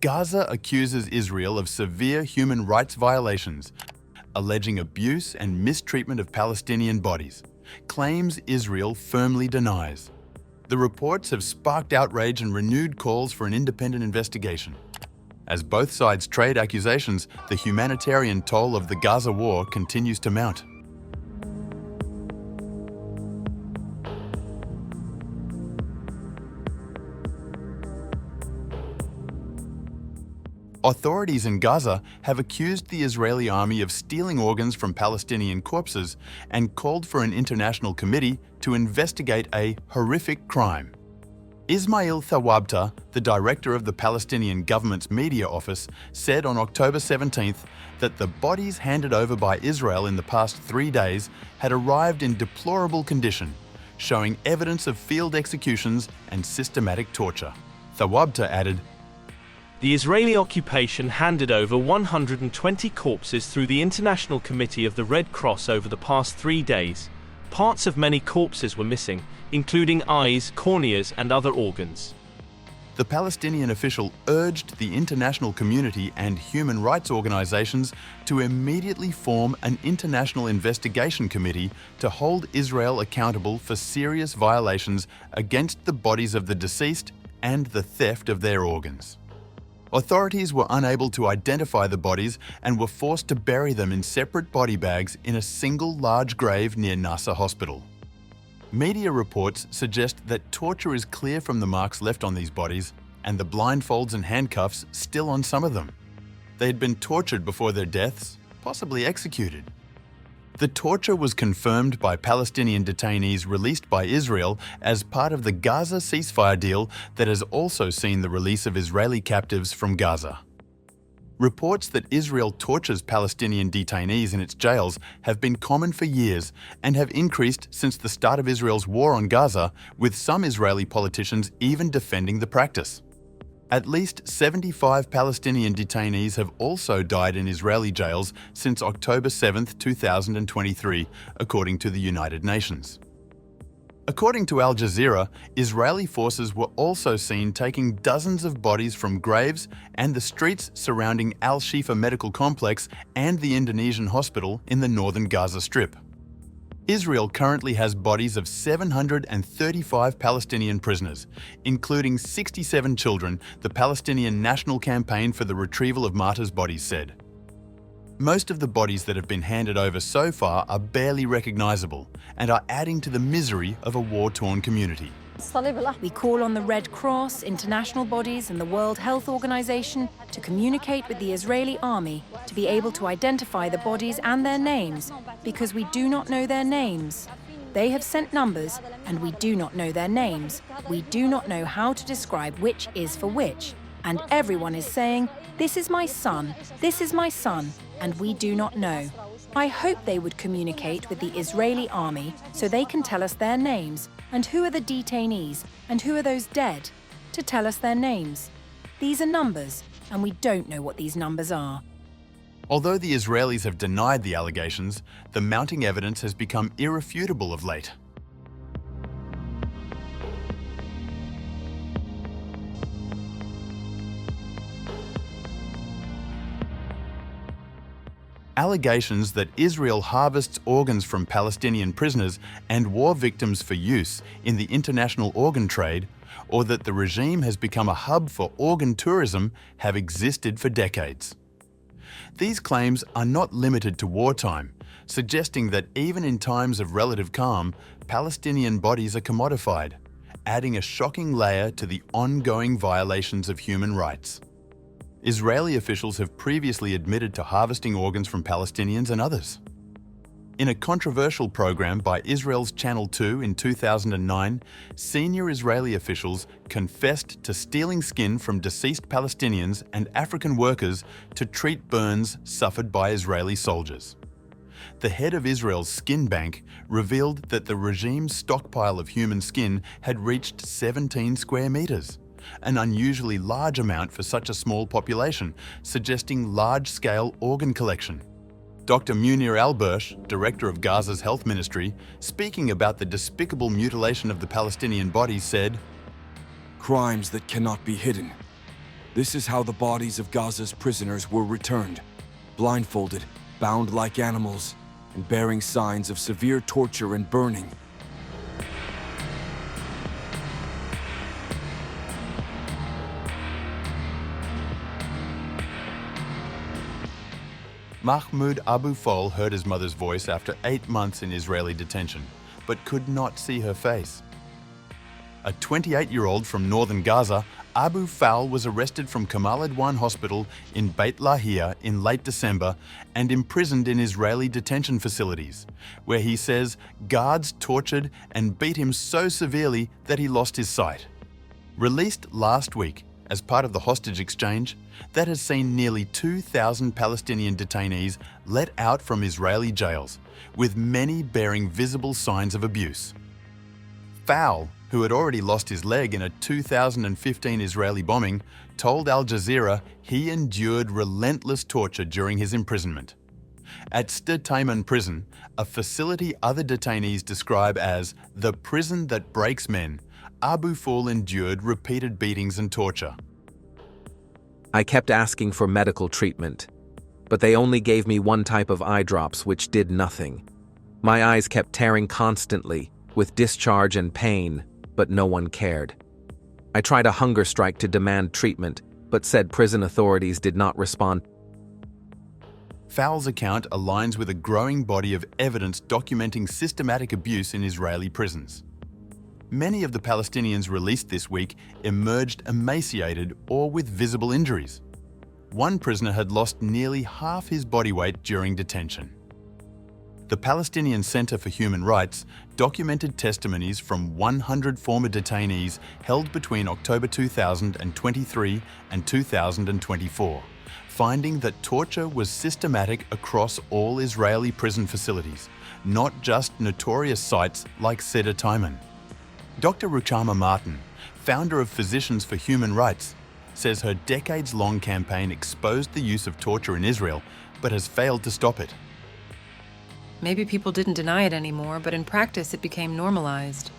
Gaza accuses Israel of severe human rights violations, alleging abuse and mistreatment of Palestinian bodies, claims Israel firmly denies. The reports have sparked outrage and renewed calls for an independent investigation. As both sides trade accusations, the humanitarian toll of the Gaza war continues to mount. Authorities in Gaza have accused the Israeli army of stealing organs from Palestinian corpses and called for an international committee to investigate a horrific crime. Ismail Thawabta, the director of the Palestinian government's media office, said on October 17th that the bodies handed over by Israel in the past 3 days had arrived in deplorable condition, showing evidence of field executions and systematic torture. Thawabta added, "The Israeli occupation handed over 120 corpses through the International Committee of the Red Cross over the past 3 days. Parts of many corpses were missing, including eyes, corneas, and other organs." The Palestinian official urged the international community and human rights organizations to immediately form an international investigation committee to hold Israel accountable for serious violations against the bodies of the deceased and the theft of their organs. Authorities were unable to identify the bodies and were forced to bury them in separate body bags in a single large grave near Nasser Hospital. Media reports suggest that torture is clear from the marks left on these bodies and the blindfolds and handcuffs still on some of them. They had been tortured before their deaths, possibly executed. The torture was confirmed by Palestinian detainees released by Israel as part of the Gaza ceasefire deal that has also seen the release of Israeli captives from Gaza. Reports that Israel tortures Palestinian detainees in its jails have been common for years and have increased since the start of Israel's war on Gaza, with some Israeli politicians even defending the practice. At least 75 Palestinian detainees have also died in Israeli jails since October 7, 2023, according to the United Nations. According to Al Jazeera, Israeli forces were also seen taking dozens of bodies from graves and the streets surrounding Al-Shifa Medical Complex and the Indonesian hospital in the northern Gaza Strip. Israel currently has bodies of 735 Palestinian prisoners, including 67 children, the Palestinian National Campaign for the Retrieval of Martyrs' Bodies said. Most of the bodies that have been handed over so far are barely recognizable and are adding to the misery of a war-torn community. We call on the Red Cross, international bodies and the World Health Organization to communicate with the Israeli army to be able to identify the bodies and their names, because we do not know their names. They have sent numbers and we do not know their names. We do not know how to describe which is for which. And everyone is saying, "This is my son, this is my son," and we do not know. I hope they would communicate with the Israeli army so they can tell us their names and who are the detainees and who are those dead, to tell us their names. These are numbers, and we don't know what these numbers are. Although the Israelis have denied the allegations, the mounting evidence has become irrefutable of late. Allegations that Israel harvests organs from Palestinian prisoners and war victims for use in the international organ trade, or that the regime has become a hub for organ tourism, have existed for decades. These claims are not limited to wartime, suggesting that even in times of relative calm, Palestinian bodies are commodified, adding a shocking layer to the ongoing violations of human rights. Israeli officials have previously admitted to harvesting organs from Palestinians and others. In a controversial program by Israel's Channel 2 in 2009, senior Israeli officials confessed to stealing skin from deceased Palestinians and African workers to treat burns suffered by Israeli soldiers. The head of Israel's skin bank revealed that the regime's stockpile of human skin had reached 17 square meters, an unusually large amount for such a small population, suggesting large-scale organ collection. Dr. Munir Albersh, director of Gaza's health ministry, speaking about the despicable mutilation of the Palestinian bodies, said, "Crimes that cannot be hidden. This is how the bodies of Gaza's prisoners were returned, blindfolded, bound like animals, and bearing signs of severe torture and burning. Mahmoud Abu Fol heard his mother's voice after 8 months in Israeli detention, but could not see her face. A 28-year-old from northern Gaza, Abu Fol was arrested from Kamal Adwan Hospital in Beit Lahia in late December and imprisoned in Israeli detention facilities, where he says guards tortured and beat him so severely that he lost his sight. Released last week as part of the hostage exchange, that has seen nearly 2,000 Palestinian detainees let out from Israeli jails, with many bearing visible signs of abuse. Fol, who had already lost his leg in a 2015 Israeli bombing, told Al Jazeera he endured relentless torture during his imprisonment. At Sderteiman prison, a facility other detainees describe as the prison that breaks men, Abu Fol endured repeated beatings and torture. I kept asking for medical treatment, but they only gave me one type of eye drops which did nothing. My eyes kept tearing constantly, with discharge and pain, but no one cared. I tried a hunger strike to demand treatment, but said prison authorities did not respond. Fol's account aligns with a growing body of evidence documenting systematic abuse in Israeli prisons. Many of the Palestinians released this week emerged emaciated or with visible injuries. One prisoner had lost nearly half his body weight during detention. The Palestinian Center for Human Rights documented testimonies from 100 former detainees held between October 2023 and 2024, finding that torture was systematic across all Israeli prison facilities, not just notorious sites like Sderteiman. Dr. Ruchama Martin, founder of Physicians for Human Rights, says her decades-long campaign exposed the use of torture in Israel, but has failed to stop it. Maybe people didn't deny it anymore, but in practice it became normalized.